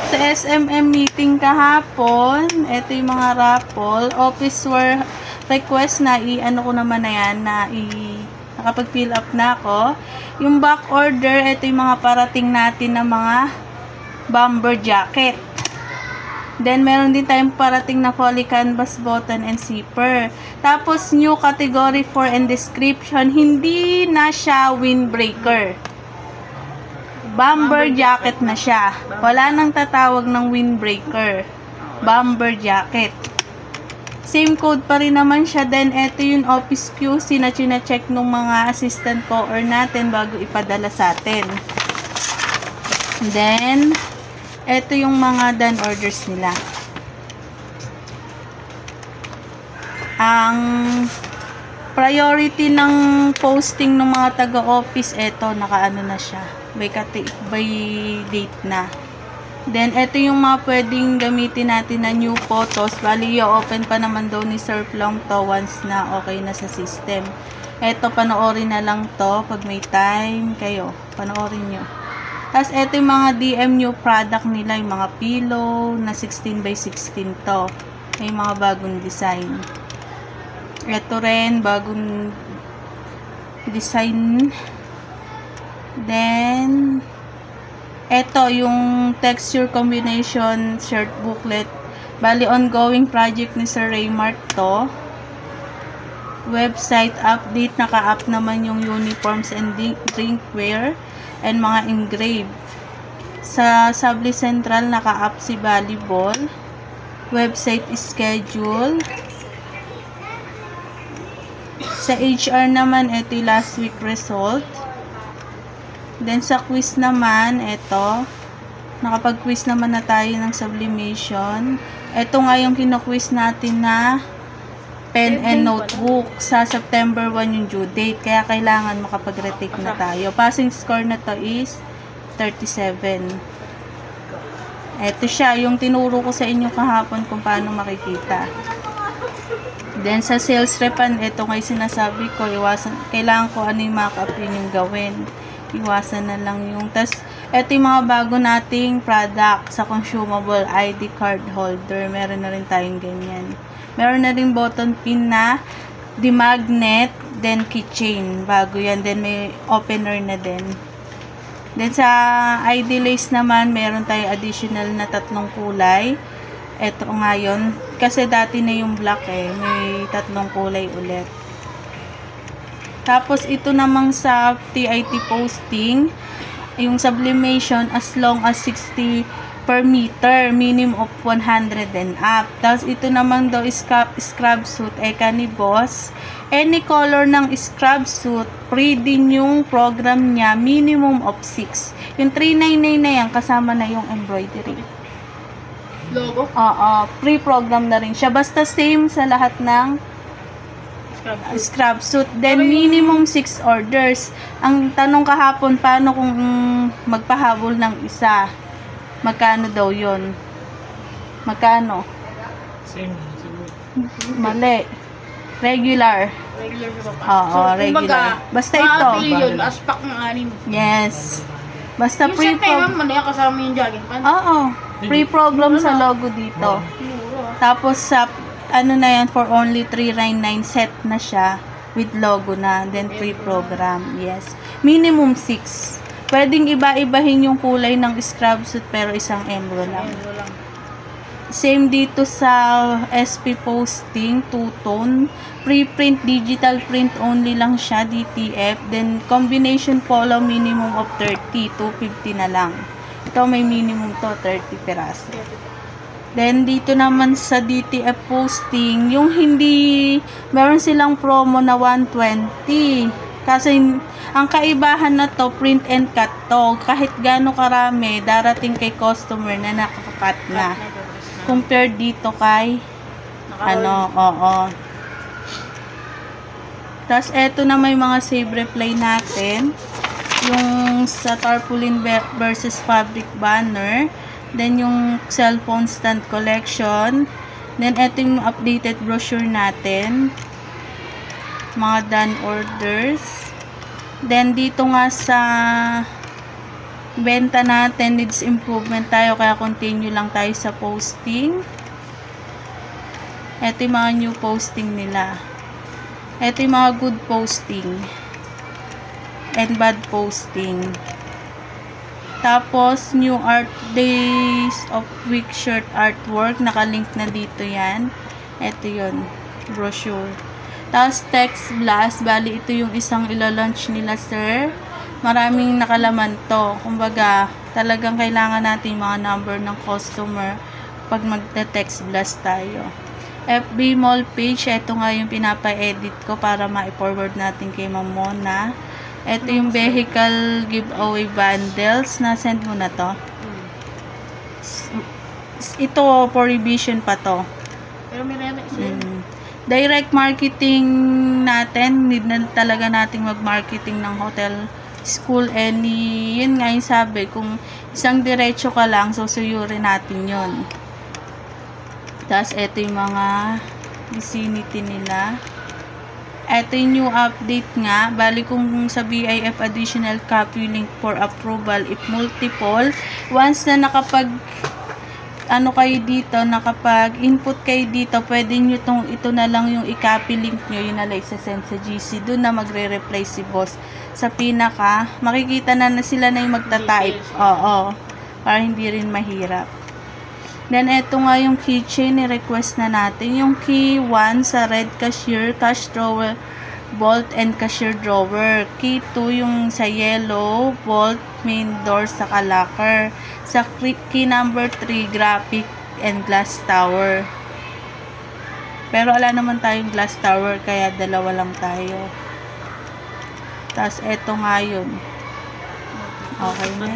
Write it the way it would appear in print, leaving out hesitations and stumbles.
Sa SMM meeting kahapon, ito yung mga raffle. Office wear request na i-ano ko naman na yan, nakapag-fill up na ako. Yung back order, ito yung mga parating natin na mga bomber jacket. Then, meron din tayong parating na poly canvas button and zipper. Tapos, new category for and description, hindi na siya windbreaker. Bomber jacket na siya. Wala nang tatawag ng windbreaker. Bomber jacket. Same code pa rin naman siya. Then, ito yung office QC na chine-check ng mga assistant co-or natin bago ipadala sa atin. Then, ito yung mga done orders nila. Ang priority ng posting ng mga taga-office, ito, nakaano na siya. By date na. Then, ito yung mga pwedeng gamitin natin na new photos. Bali, i-open pa naman daw ni Sir Plum to once na okay na sa system. Ito, panoorin na lang to. Pag may time kayo, panoorin nyo. Tapos, ito yung mga DM new product nila. Yung mga pillow na 16 by 16 to. May mga bagong design. Ito rin, bagong design. Then, ito yung texture combination shirt booklet. Bali, ongoing project ni Sir Raymart to. Website update, naka-up naman yung uniforms and drinkware and mga engraved. Sa Subli Central, naka-up si volleyball. Website schedule. Sa HR naman, ito yung last week result. Then, sa quiz naman, ito. Nakapag-quiz naman na tayo ng sublimation. Ito nga yung kino-quiz natin na pen and notebook. Sa September 1 yung due date. Kaya kailangan makapag-retake na tayo. Passing score na to is 37. Ito siya, yung tinuro ko sa inyo kahapon kung paano makikita. Then, sa sales repan, ito nga yung sinasabi ko, kailangan ko ano yung mock-up yun yung gawin. Iwasan na lang yung. Tas, ito yung mga bago nating product sa consumable ID card holder. Meron na rin tayong ganyan. Meron na rin button pin na demagnet, then keychain. Bago yan. Then, may opener na din. Then, sa ID lace naman, meron tayong additional na 3 kulay. Ito nga yun. Kasi dati na yung black may 3 kulay ulit. Tapos, ito namang sa TIT posting, yung sublimation as long as 60 per meter, minimum of 100 and up. Tapos, ito namang daw scrub suit, eka ni boss. Any color ng scrub suit, free din yung program niya, minimum of 6. Yung 399 na yan, kasama na yung embroidery. Logo? Oo, free program na rin siya. Basta same sa lahat ng scrub suit. Then, minimum 6 orders. Ang tanong kahapon, paano kung magpahabol ng isa? Magkano daw yun? Magkano? Same. Mali. Regular. Regular ko pa. Oo, regular. Basta ito. Yun, aspak ng 6. Yes. Basta Yung set na pre-program. yun, manaya kasama yung jogging pants. Oo. Pre-program sa logo dito. Tapos sa ano na yan, for only 399 set na siya with logo na, then pre-program. Yes. Minimum 6. Pwedeng iba-ibahin yung kulay ng scrub suit pero isang embro lang. Same dito sa SP posting, two-tone. Pre-print, digital print only lang siya, DTF. Then combination polo, minimum of 30, 250 na lang. Ito may minimum to, 30 peraso. Then, dito naman sa DTF posting, yung hindi, meron silang promo na 120. Kasi, ang kaibahan na to, print and cut to. Kahit gaano karami, darating kay customer na nakakat na. Compared dito kay, oo. Tapos, eto na may mga save reply natin. Yung sa tarpaulin versus fabric banner. Then, yung cellphone stand collection. Then, ito yung updated brochure natin. Mga done orders. Then, dito nga sa benta natin needs improvement tayo, kaya continue lang tayo sa posting. Ito yung mga new posting nila. Ito yung mga good posting and bad posting. Tapos new art days of week shirt artwork, nakalink na dito yan. Ito yun, brochure. Tapos text blast, bali ito yung isang ilo-launch nila, sir. Maraming nakalaman to. Kumbaga, talagang kailangan natin yung mga number ng customer pag magte-text blast tayo. FB Mall page, ito nga yung pinapa-edit ko para ma-forward natin kay Ma'am Mona. Ito yung vehicle giveaway bundles. Na-send mo na to. Ito, for revision pa to. Pero may Direct marketing natin. Need na talaga nating mag-marketing ng hotel, school, any. Yun nga yung sabi. Kung isang diretso ka lang, susuyurin natin yun. Tapos, ito yung mga vicinity nila. Ito yung new update nga. Bali kung sa BIF additional copy link for approval if multiple. Once na nakapag kayo dito, nakapag-input kayo dito, pwede nyo ito na lang yung i-copy link nyo, yun na lang isa-send sa GC. Doon na magre-reply si boss. Sa pinaka, makikita na sila na yung magta-type. Oo. Para hindi rin mahirap. Then, ito nga yung keychain, ni-request na natin. Yung key 1 sa red cashier, cash drawer, vault, and cashier drawer. Key 2 yung sa yellow, vault, main door, sa locker. Sa key number 3, graphic, and glass tower. Pero wala naman tayong glass tower, kaya dalawa lang tayo. Tapos, ito nga yun. Okay na.